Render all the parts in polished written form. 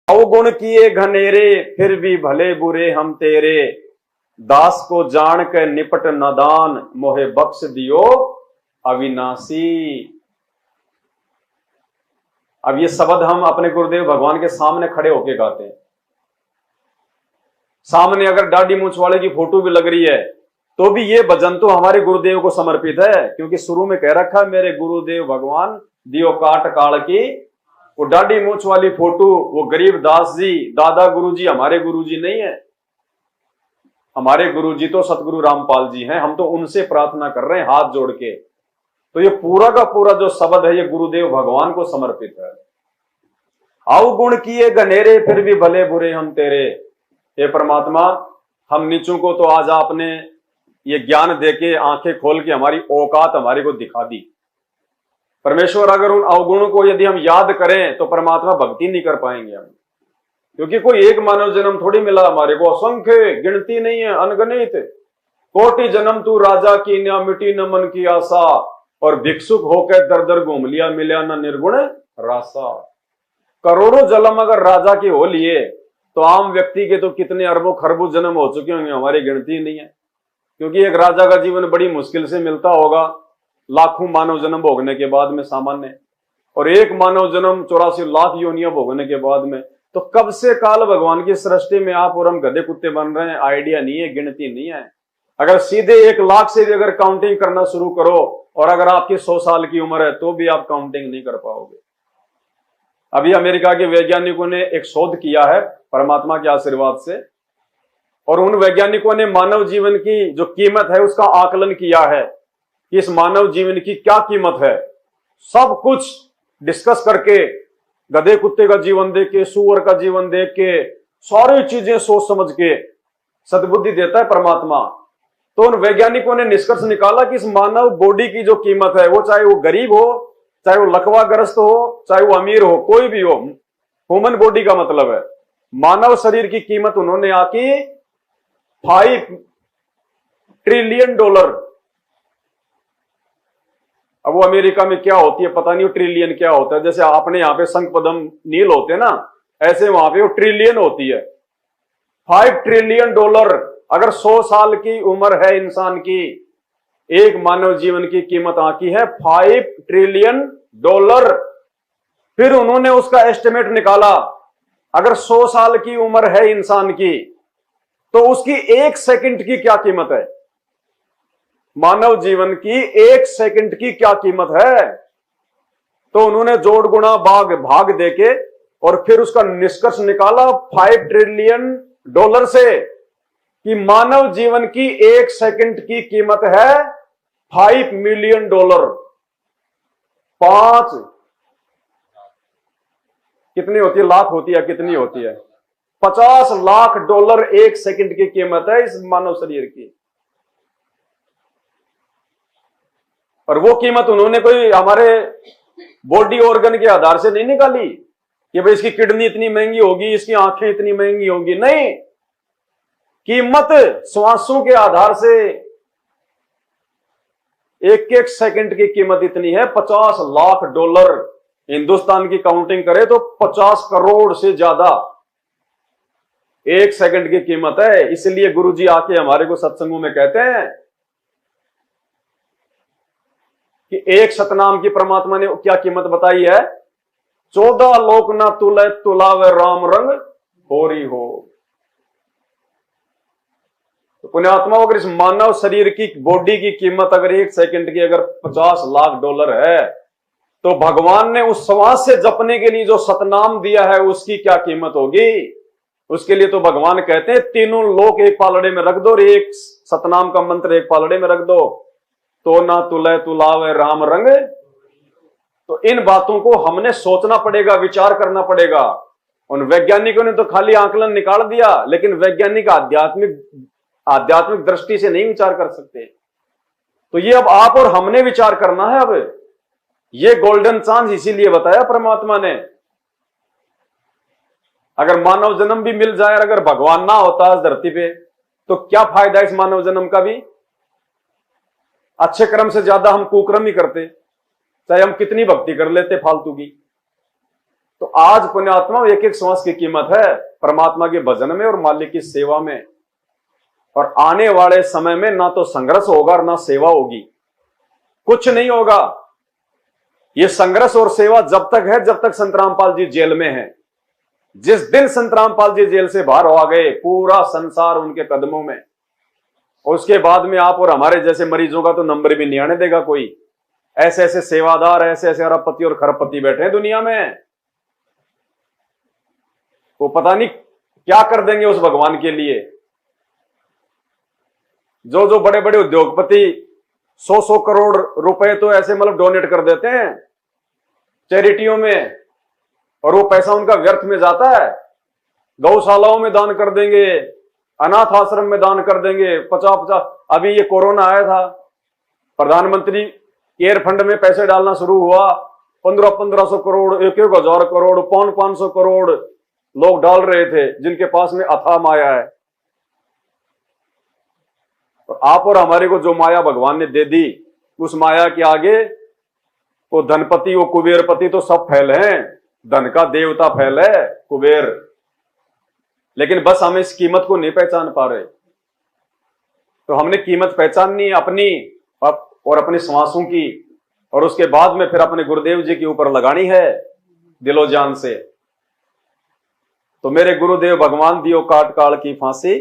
अवगुण किए घनेरे फिर भी भले बुरे हम तेरे, दास को जान के निपट नदान मोहे बख्श दियो अविनाशी। अब ये शब्द हम अपने गुरुदेव भगवान के सामने खड़े होके गाते हैं। सामने अगर दाढ़ी मूंछ वाले की फोटो भी लग रही है तो भी ये भजन तो हमारे गुरुदेव को समर्पित है, क्योंकि शुरू में कह रखा है मेरे गुरुदेव भगवान दियो काट काल की। वो दाढ़ी मूंछ वाली फोटो वो गरीब दास जी दादा गुरुजी हमारे गुरुजी नहीं है। हमारे गुरुजी तो सतगुरु रामपाल जी हैं। हम तो उनसे प्रार्थना कर रहे हैं हाथ जोड़ के। तो ये पूरा का पूरा जो शब्द है ये गुरुदेव भगवान को समर्पित है। अवगुण किए घनेरे फिर भी भले बुरे हम तेरे। हे परमात्मा, हम नीचों को तो आज आपने ये ज्ञान देके आंखें खोल के हमारी औकात हमारे को दिखा दी। परमेश्वर, अगर उन अवगुणों को यदि हम याद करें तो परमात्मा भक्ति नहीं कर पाएंगे हम, क्योंकि कोई एक मानव जन्म थोड़ी मिला हमारे को, असंख्य गिनती नहीं है, अनगणित। कोटि जन्म तू राजा की न मिटी न मन की आशा, और भिक्षुक होकर दर दर घूम लिया मिला न निर्गुण रासा। करोड़ों जन्म अगर राजा के हो लिए तो आम व्यक्ति के तो कितने अरबों खरबों जन्म हो चुके होंगे, हमारी गिनती नहीं है। क्योंकि एक राजा का जीवन बड़ी मुश्किल से मिलता होगा, लाखों मानव जन्म भोगने के बाद में सामान्य, और एक मानव जन्म 84 लाख योनियां भोगने के बाद में। तो कब से काल भगवान की सृष्टि में आप और हम गधे कुत्ते बन रहे हैं, आइडिया नहीं है, गिनती नहीं है। अगर सीधे 1 लाख से भी अगर काउंटिंग करना शुरू करो और अगर आपकी 100 साल की उम्र है तो भी आप काउंटिंग नहीं कर पाओगे। अभी अमेरिका के वैज्ञानिकों ने एक शोध किया है परमात्मा के आशीर्वाद से, और उन वैज्ञानिकों ने मानव जीवन की जो कीमत है उसका आकलन किया है कि इस मानव जीवन की क्या कीमत है। सब कुछ डिस्कस करके, गधे कुत्ते का जीवन देख के, सूअर का जीवन देख के, सारी चीजें सोच समझ के सद्बुद्धि देता है परमात्मा। तो उन वैज्ञानिकों ने निष्कर्ष निकाला कि इस मानव बॉडी की जो कीमत है, वो चाहे वो गरीब हो, चाहे वो लकवाग्रस्त हो, चाहे वो अमीर हो, कोई भी हो, ह्यूमन बॉडी का मतलब है मानव शरीर की कीमत उन्होंने आकी $5 ट्रिलियन। अब वो अमेरिका में क्या होती है पता नहीं, वो ट्रिलियन क्या होता है। जैसे अपने यहाँ पे संख पदम नील होते हैं ना, ऐसे वहां पे वो ट्रिलियन होती है। $5 ट्रिलियन। अगर 100 साल की उम्र है इंसान की, एक मानव जीवन की कीमत आकी है $5 ट्रिलियन। फिर उन्होंने उसका एस्टिमेट निकाला, अगर 100 साल की उम्र है इंसान की तो उसकी 1 सेकंड की क्या कीमत है, मानव जीवन की 1 सेकंड की क्या कीमत है। तो उन्होंने जोड़ गुणा भाग देके और फिर उसका निष्कर्ष निकाला $5 ट्रिलियन से कि मानव जीवन की 1 सेकंड की कीमत है $5 मिलियन। 5 कितनी होती है, लाख होती है, कितनी होती है, $50 लाख 1 सेकंड की कीमत है इस मानव शरीर की। और वो कीमत उन्होंने कोई हमारे बॉडी ऑर्गन के आधार से नहीं निकाली कि भाई इसकी किडनी इतनी महंगी होगी, इसकी आंखें इतनी महंगी होंगी, नहीं। कीमत श्वासों के आधार से 1 सेकंड की कीमत इतनी है $50 लाख। हिंदुस्तान की काउंटिंग करें तो 50 करोड़ से ज्यादा 1 सेकंड की कीमत है। इसलिए गुरुजी आके हमारे को सत्संगों में कहते हैं कि एक सतनाम की परमात्मा ने क्या कीमत बताई है, 14 लोक ना तुले तुलावे राम रंग होरी हो। तो पुण्यात्मा, अगर इस मानव शरीर की बॉडी की कीमत अगर 1 सेकंड की अगर $50 लाख है, तो भगवान ने उस श्वास से जपने के लिए जो सतनाम दिया है उसकी क्या कीमत होगी। उसके लिए तो भगवान कहते हैं तीनों लोक एक पालड़े में रख दो और एक सतनाम का मंत्र एक पालड़े में रख दो, तो ना तुले तुलावे राम रंग। तो इन बातों को हमने सोचना पड़ेगा, विचार करना पड़ेगा। उन वैज्ञानिकों ने तो खाली आकलन निकाल दिया, लेकिन वैज्ञानिक आध्यात्मिक दृष्टि से नहीं विचार कर सकते। तो ये अब आप और हमने विचार करना है। अब ये गोल्डन चांस इसीलिए बताया परमात्मा ने। अगर मानव जन्म भी मिल जाए, अगर भगवान ना होता इस धरती पे, तो क्या फायदा इस मानव जन्म का भी। अच्छे कर्म से ज्यादा हम कुकर्म ही करते, चाहे हम कितनी भक्ति कर लेते फालतू की। तो आज पुण्यात्मा एक एक श्वास की कीमत है परमात्मा के भजन में और मालिक की सेवा में। और आने वाले समय में ना तो संघर्ष होगा और ना सेवा होगी, कुछ नहीं होगा। ये संघर्ष और सेवा जब तक है जब तक संत रामपाल जी जेल में है। जिस दिन संत रामपाल जी जेल से बाहर आ गए, पूरा संसार उनके कदमों में। उसके बाद में आप और हमारे जैसे मरीजों का तो नंबर भी नहीं आने देगा कोई। ऐसे ऐसे सेवादार, ऐसे ऐसे अरबपति और खरबपति बैठे हैं दुनिया में, वो पता नहीं क्या कर देंगे उस भगवान के लिए। जो जो बड़े बड़े उद्योगपति 100-100 करोड़ रुपए तो ऐसे मतलब डोनेट कर देते हैं चैरिटियों में, और वो पैसा उनका व्यर्थ में जाता है। गौशालाओं में दान कर देंगे, अनाथ आश्रम में दान कर देंगे 50-50। अभी ये कोरोना आया था, प्रधानमंत्री केयर फंड में पैसे डालना शुरू हुआ, 1500-1500 करोड़, 1-1000 करोड़, 500 करोड़ लोग डाल रहे थे जिनके पास में अथाह माया है। तो आप और हमारे को जो माया भगवान ने दे दी, उस माया के आगे वो धनपति, वो कुबेरपति तो सब फैल हैं। धन का देवता फैल है कुबेर, लेकिन बस हम इस कीमत को नहीं पहचान पा रहे। तो हमने कीमत पहचाननी अपनी और अपनी श्वासों की, और उसके बाद में फिर अपने गुरुदेव जी के ऊपर लगानी है दिलो जान से। तो मेरे गुरुदेव भगवान दियो काट काल की फांसी,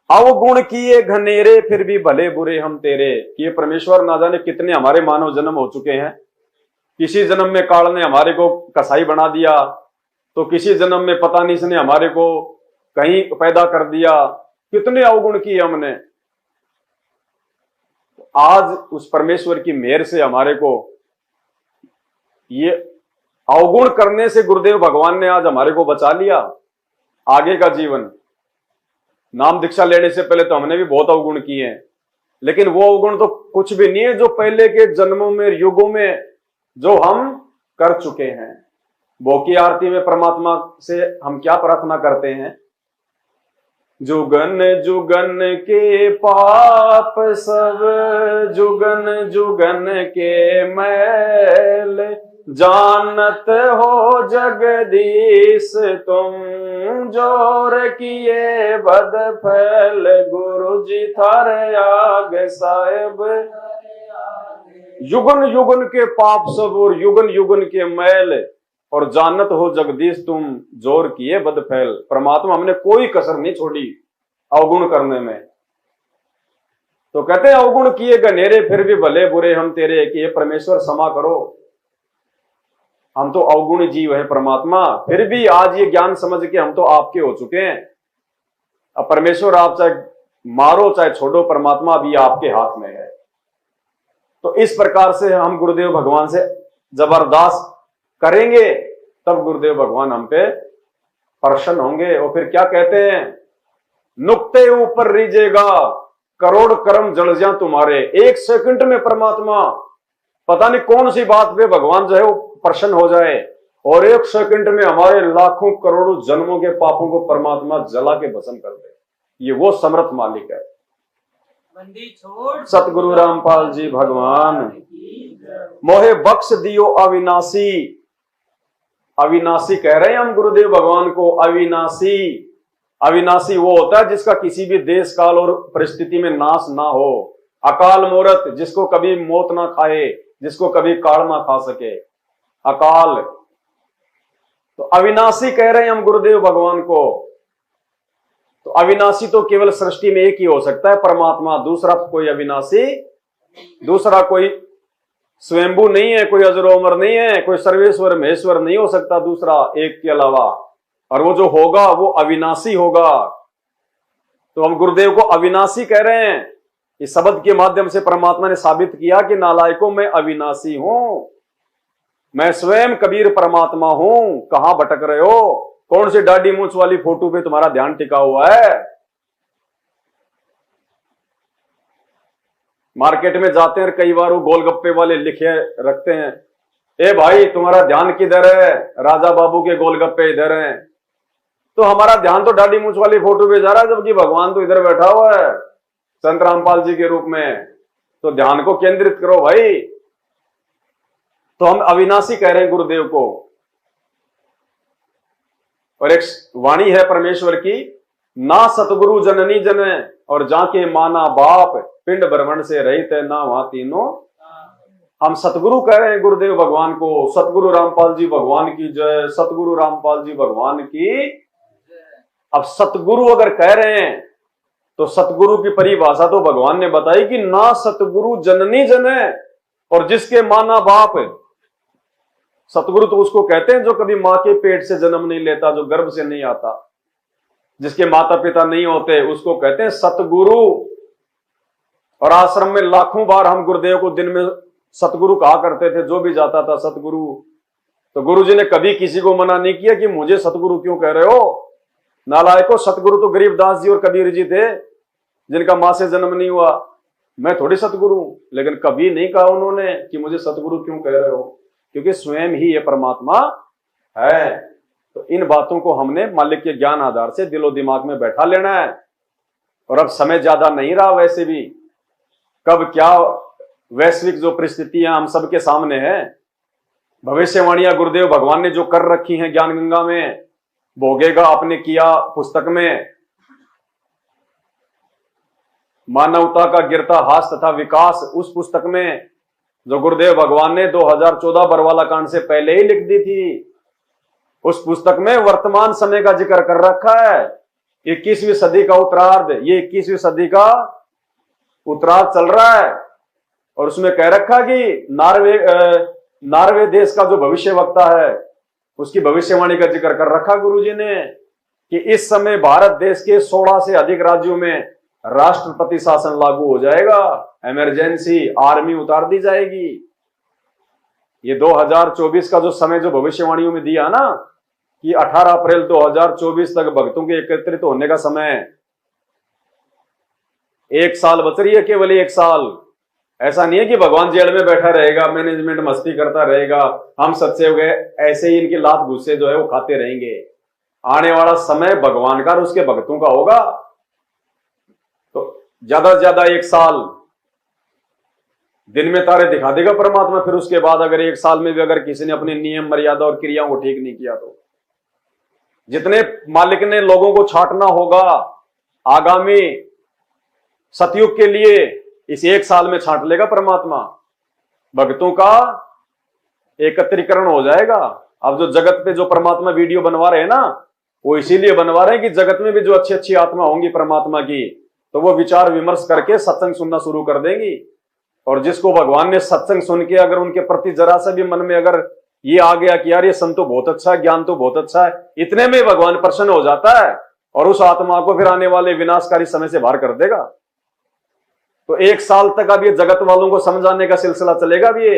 अवगुण किए घनेरे फिर भी भले बुरे हम तेरे। ये परमेश्वर ना जाने कितने हमारे मानव जन्म हो चुके हैं। किसी जन्म में काल ने हमारे को कसाई बना दिया, तो किसी जन्म में पता नहीं इसने हमारे को कहीं पैदा कर दिया। कितने अवगुण किए हमने। आज उस परमेश्वर की मेहर से हमारे को ये अवगुण करने से गुरुदेव भगवान ने आज हमारे को बचा लिया। आगे का जीवन, नाम दीक्षा लेने से पहले तो हमने भी बहुत अवगुण किए हैं, लेकिन वो अवगुण तो कुछ भी नहीं है जो पहले के जन्मों में, युगों में जो हम कर चुके हैं। वो की आरती में परमात्मा से हम क्या प्रार्थना करते हैं? जुगन जुगन के पाप सब, जुगन जुगन के मैल, जानत हो जगदीश तुम, जोर किए बद फैल, गुरु जी थारे आग साहेब। युगन युगन के पाप सब और युगन युगन के मैल, और जानत हो जगदीश तुम, जोर किए बद फैल। परमात्मा हमने कोई कसर नहीं छोड़ी अवगुण करने में। तो कहते हैं अवगुण किए घनेरे फिर भी भले बुरे हम तेरे, कि ये परमेश्वर क्षमा करो, हम तो अवगुण जीव है परमात्मा। फिर भी आज ये ज्ञान समझ के हम तो आपके हो चुके हैं। अब परमेश्वर आप चाहे मारो चाहे छोड़ो, परमात्मा भी आपके हाथ में है। तो इस प्रकार से हम गुरुदेव भगवान से जबरदस्त करेंगे, तब गुरुदेव भगवान हम पे प्रसन्न होंगे। और फिर क्या कहते हैं? नुक्ते ऊपर रीजेगा, करोड़ कर्म जल जा तुम्हारे। 1 सेकंड में परमात्मा पता नहीं कौन सी बात पे भगवान जो है वो प्रसन्न हो जाए, और 1 सेकंड में हमारे लाखों करोड़ों जन्मों के पापों को परमात्मा जला के भस्म कर दे। ये वो समर्थ मालिक है। सतगुरु रामपाल जी भगवान मोहे बख्श दियो अविनाशी। अविनाशी कह रहे हैं हम गुरुदेव भगवान को। अविनाशी, अविनाशी वो होता है जिसका किसी भी देश काल और परिस्थिति में नाश ना हो। अकाल मूर्त, जिसको कभी मौत ना खाए, जिसको कभी काल ना खा सके, अकाल। तो अविनाशी कह रहे हैं हम गुरुदेव भगवान को। तो अविनाशी तो केवल सृष्टि में एक ही हो सकता है, परमात्मा। दूसरा कोई अविनाशी, दूसरा कोई स्वयंभू नहीं है, कोई अजरोमर नहीं है, कोई सर्वेश्वर महेश्वर नहीं हो सकता दूसरा एक के अलावा। और वो जो होगा वो अविनाशी होगा। तो हम गुरुदेव को अविनाशी कह रहे हैं। इस शब्द के माध्यम से परमात्मा ने साबित किया कि नालायकों मैं अविनाशी हूं, मैं स्वयं कबीर परमात्मा हूं। कहां भटक रहे हो? कौन सी दाढ़ी मूंछ वाली फोटो पे तुम्हारा ध्यान टिका हुआ है? मार्केट में जाते हैं, कई बार वो गोलगप्पे वाले लिखे रखते हैं, ए भाई तुम्हारा ध्यान किधर है? राजा बाबू के गोलगप्पे इधर हैं। तो हमारा ध्यान तो दाढ़ी मूंछ वाली फोटो पे जा रहा है, जबकि भगवान तो इधर बैठा हुआ है संत रामपाल जी के रूप में। तो ध्यान को केंद्रित करो भाई। तो हम अविनाशी कह रहे हैं गुरुदेव को। और एक वाणी है परमेश्वर की, ना सतगुरु जननी जने और जाके माना बाप, पिंड ब्रह्मण से रहित है ना वहां तीनों। हम सतगुरु कह रहे हैं गुरुदेव भगवान को, सतगुरु रामपाल जी भगवान की जय, सतगुरु रामपाल जी भगवान की। अब सतगुरु अगर कह रहे हैं तो सतगुरु की परिभाषा तो भगवान ने बताई कि ना सतगुरु जननी जने और जिसके माना बाप। सतगुरु तो उसको कहते हैं जो कभी मां के पेट से जन्म नहीं लेता, जो गर्भ से नहीं आता, जिसके माता पिता नहीं होते, उसको कहते हैं सतगुरु। और आश्रम में लाखों बार हम गुरुदेव को दिन में सतगुरु कहा करते थे, जो भी जाता था सतगुरु। तो गुरुजी ने कभी किसी को मना नहीं किया कि मुझे सतगुरु क्यों कह रहे हो, नालायको। सतगुरु तो गरीबदास जी और कबीर जी थे, जिनका मां से जन्म नहीं हुआ। मैं थोड़ी सतगुरु हूं, लेकिन कभी नहीं कहा उन्होंने कि मुझे सतगुरु क्यों कह रहे हो, क्योंकि स्वयं ही ये परमात्मा है। तो इन बातों को हमने मालिक के ज्ञान आधार से दिलो दिमाग में बैठा लेना है। और अब समय ज्यादा नहीं रहा, वैसे भी कब क्या वैश्विक जो परिस्थितियां हम सबके सामने है, भविष्यवाणियां गुरुदेव भगवान ने जो कर रखी हैं ज्ञान गंगा में, भोगेगा आपने किया पुस्तक में, मानवता का गिरता हास तथा विकास उस पुस्तक में जो गुरुदेव भगवान ने 2014 बरवाला कांड से पहले ही लिख दी थी, उस पुस्तक में वर्तमान समय का जिक्र कर रखा है। 21वीं सदी का उत्तरार्ध, ये 21वीं सदी का उत्तरार्ध चल रहा है। और उसमें कह रखा कि नार्वे देश का जो भविष्य वक्ता है, उसकी भविष्यवाणी का जिक्र कर रखा गुरुजी ने कि इस समय भारत देश के 16 से अधिक राज्यों में राष्ट्रपति शासन लागू हो जाएगा, इमरजेंसी आर्मी उतार दी जाएगी। ये 2024 का जो समय जो भविष्यवाणियों में दिया ना कि 18 अप्रैल 2024 तक भक्तों के एकत्रित होने का समय है। 1 साल बच रही है, केवल 1 साल। ऐसा नहीं है कि भगवान जेल में बैठा रहेगा, मैनेजमेंट मस्ती करता रहेगा, हम सच्चे हो गए, ऐसे ही इनकी लात गुस्से जो है वो खाते रहेंगे। आने वाला समय भगवान का और उसके भक्तों का होगा। तो ज्यादा से ज्यादा 1 साल दिन में तारे दिखा देगा परमात्मा। फिर उसके बाद अगर 1 साल में भी अगर किसी ने अपने नियम मर्यादा और क्रियाओं को ठीक नहीं किया तो जितने मालिक ने लोगों को छांटना होगा आगामी सतयुग के लिए, इस 1 साल में छांट लेगा परमात्मा। भक्तों का एकत्रीकरण हो जाएगा। अब जो जगत पे जो परमात्मा वीडियो बनवा रहे हैं ना, वो इसीलिए बनवा रहे हैं कि जगत में भी जो अच्छी अच्छी आत्मा होंगी परमात्मा की, तो वो विचार विमर्श करके सत्संग सुनना शुरू कर देंगी। और जिसको भगवान ने सत्संग सुन के अगर उनके प्रति जरा सा भी मन में अगर ये आ गया कि यार ये संत तो बहुत अच्छा है, ज्ञान तो बहुत अच्छा है, इतने में भगवान प्रसन्न हो जाता है और उस आत्मा को फिर आने वाले विनाशकारी समय से बाहर कर देगा। तो 1 साल तक अब ये जगत वालों को समझाने का सिलसिला चलेगा। अब ये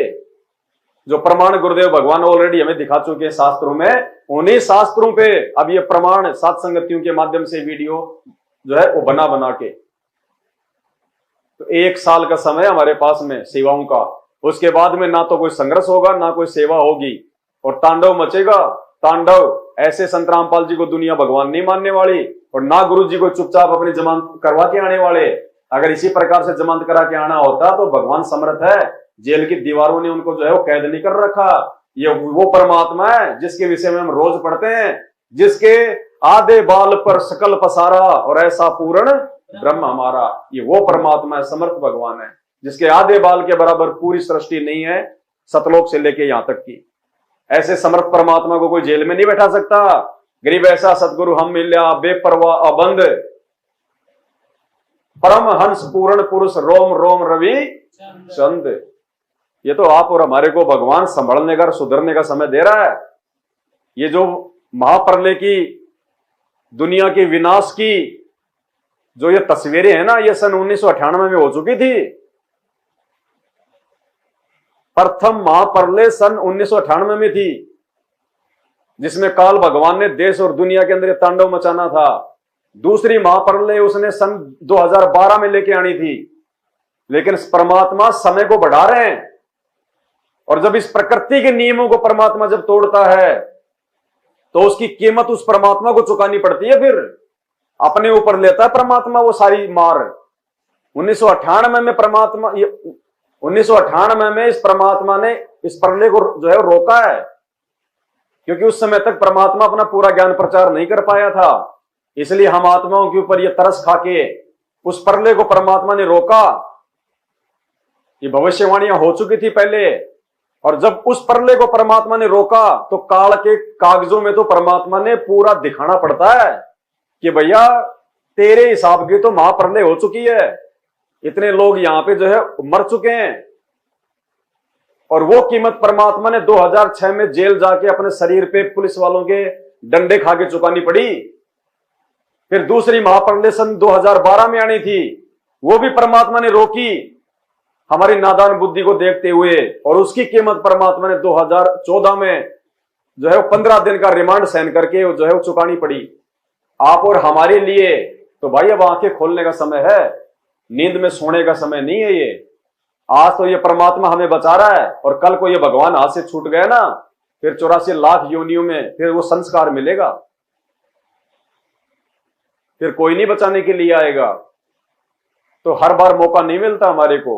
जो प्रमाण गुरुदेव भगवान ऑलरेडी हमें दिखा चुके हैं शास्त्रों में, उन्हीं शास्त्रों पे अब ये प्रमाण सात संगतियों के माध्यम से वीडियो जो है वो बना बना के। तो 1 साल का समय हमारे पास में सेवाओं का, उसके बाद में ना तो कोई संघर्ष होगा ना कोई सेवा होगी और तांडव मचेगा। तांडव ऐसे संत रामपाल जी को दुनिया भगवान नहीं मानने वाली और ना गुरु जी को चुपचाप अपनी जमानत करवा के आने वाले। अगर इसी प्रकार से जमानत करा के आना होता तो भगवान समर्थ है, जेल की दीवारों ने उनको जो है वो कैद नहीं कर रखा। ये वो परमात्मा है जिसके विषय में हम रोज पढ़ते हैं, जिसके आधे बाल पर सकल पसारा और ऐसा पूर्ण ब्रह्म हमारा। ये वो परमात्मा है, समर्थ भगवान है, जिसके आधे बाल के बराबर पूरी सृष्टि नहीं है सतलोक से लेके यहां तक की। ऐसे समर्थ परमात्मा को कोई जेल में नहीं बैठा सकता। गरीब ऐसा सतगुरु हम मिल्या बेपरवाह अबंध, परम हंस पूर्ण पुरुष रोम रोम रवि चंद। ये तो आप और हमारे को भगवान संभलने का सुधरने का समय दे रहा है। ये जो महाप्रलय की दुनिया के विनाश की जो ये तस्वीरें हैं ना, ये सन 1998 में हो चुकी थी। प्रथम महाप्रलय सन 1998 में थी, जिसमें काल भगवान ने देश और दुनिया के अंदर तांडव मचाना था। दूसरी महाप्रलय उसने सन 2012 में लेके आनी थी, लेकिन परमात्मा समय को बढ़ा रहे हैं। और जब इस प्रकृति के नियमों को परमात्मा जब तोड़ता है तो उसकी कीमत उस परमात्मा को चुकानी पड़ती है। फिर अपने ऊपर लेता है परमात्मा वो सारी मार। 1998 में परमात्मा 1998 में इस परमात्मा ने इस प्रलय को जो है रोका है। क्योंकि उस समय तक परमात्मा अपना पूरा ज्ञान प्रचार नहीं कर पाया था। इसलिए हम आत्माओं के ऊपर ये तरस खाके उस प्रलय को परमात्मा ने रोका। ये भविष्यवाणियां हो चुकी थी पहले, और जब उस प्रलय को परमात्मा ने रोका तो काल के कागजों में तो परमात्मा ने पूरा दिखाना पड़ता है कि भैया तेरे हिसाब की तो महाप्रलय हो चुकी है, इतने लोग यहां पे जो है मर चुके हैं। और वो कीमत परमात्मा ने 2006 में जेल जाके अपने शरीर पे पुलिस वालों के डंडे खा के चुकानी पड़ी। फिर दूसरी महाप्रलय सन 2012 में आनी थी, वो भी परमात्मा ने रोकी हमारी नादान बुद्धि को देखते हुए, और उसकी कीमत परमात्मा ने 2014 में जो है वो 15 दिन का रिमांड सहन करके जो है वो चुकानी पड़ी आप और हमारे लिए। तो भाई अब आंखें खोलने का समय है, नींद में सोने का समय नहीं है ये। आज तो ये परमात्मा हमें बचा रहा है, और कल को ये भगवान हाथ से छूट गए ना, फिर 84 लाख योनियों में फिर वो संस्कार मिलेगा, फिर कोई नहीं बचाने के लिए आएगा। तो हर बार मौका नहीं मिलता हमारे को।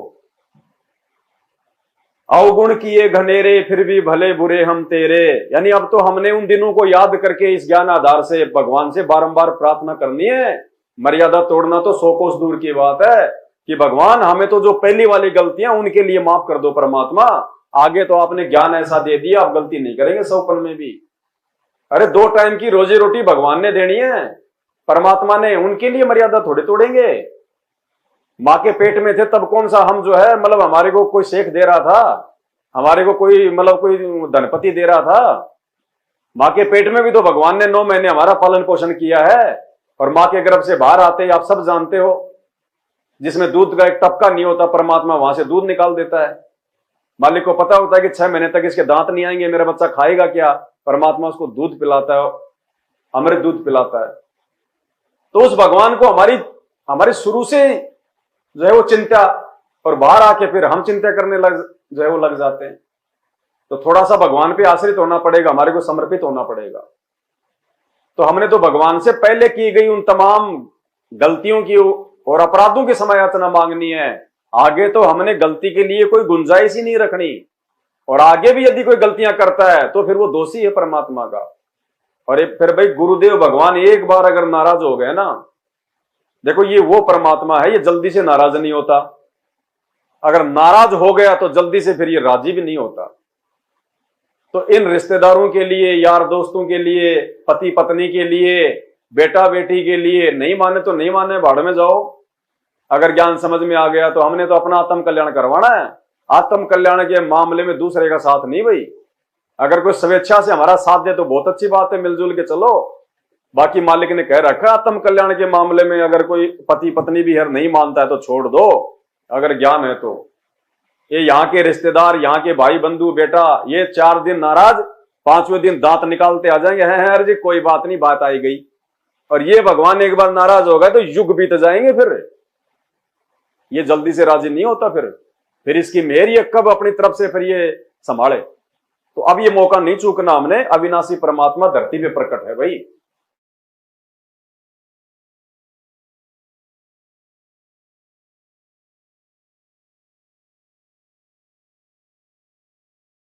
अवगुण किए घनेरे फिर भी भले बुरे हम तेरे, यानी अब तो हमने उन दिनों को याद करके इस ज्ञान आधार से भगवान से बारंबार प्रार्थना करनी है। मर्यादा तोड़ना तो 100 कोस दूर की बात है कि भगवान हमें तो जो पहली वाली गलतियां उनके लिए माफ कर दो परमात्मा, आगे तो आपने ज्ञान ऐसा दे दिया आप गलती नहीं करेंगे 100 पल में भी। अरे 2 टाइम की रोजी रोटी भगवान ने देनी है, परमात्मा ने, उनके लिए मर्यादा थोड़े तोड़ेंगे। माँ के पेट में थे तब कौन सा हम जो है मतलब हमारे को कोई शेख दे रहा था, हमारे को कोई मतलब कोई धनपति दे रहा था। माँ के पेट में भी तो भगवान ने 9 महीने हमारा पालन पोषण किया है, और माँ के गर्भ से बाहर आते ही आप सब जानते हो, जिसमें दूध का एक टपका नहीं होता परमात्मा वहां से दूध निकाल देता है। मालिक को पता होता है कि 6 महीने तक इसके दांत नहीं आएंगे, मेरा बच्चा खाएगा क्या, परमात्मा उसको दूध पिलाता है, अमृत दूध पिलाता है। तो उस भगवान को हमारी शुरू से जो है वो चिंता, और बाहर आके फिर हम चिंता करने जो है वो लग जाते हैं। तो थोड़ा सा भगवान पे आश्रित होना पड़ेगा, हमारे को समर्पित होना पड़ेगा। तो हमने तो भगवान से पहले की गई उन तमाम गलतियों की और अपराधों की क्षमा याचना मांगनी है। आगे तो हमने गलती के लिए कोई गुंजाइश ही नहीं रखनी, और आगे भी यदि कोई गलतियां करता है तो फिर वो दोषी है परमात्मा का। और फिर भाई गुरुदेव भगवान एक बार अगर नाराज हो गए ना, देखो ये वो परमात्मा है, ये जल्दी से नाराज नहीं होता। अगर नाराज हो गया तो जल्दी से फिर ये राजी भी नहीं होता। तो इन रिश्तेदारों के लिए, यार दोस्तों के लिए, पति पत्नी के लिए, बेटा बेटी के लिए, नहीं माने तो नहीं माने, भाड़ में जाओ। अगर ज्ञान समझ में आ गया तो हमने तो अपना आत्म कल्याण करवाना है। आत्म कल्याण के मामले में दूसरे का साथ नहीं भाई। अगर कोई स्वेच्छा से हमारा साथ दे तो बहुत अच्छी बात है, मिलजुल के चलो। बाकी मालिक ने कह रखा आत्म कल्याण के मामले में अगर कोई पति पत्नी भी है नहीं मानता है तो छोड़ दो, अगर ज्ञान है तो। ये यहाँ के रिश्तेदार, यहाँ के भाई बंधु बेटा, ये 4 दिन नाराज, 5वें दिन दांत निकालते आ जाएंगे, हैं अरे जी कोई बात नहीं, बात आई गई। और ये भगवान एक बार नाराज हो गए तो युग बीत जाएंगे। फिर ये जल्दी से राजी नहीं होता। फिर इसकी मेहर ये कब अपनी तरफ से फिर ये संभाले। तो अब ये मौका नहीं चूकना हमने। अविनाशी परमात्मा धरती पे प्रकट है भाई।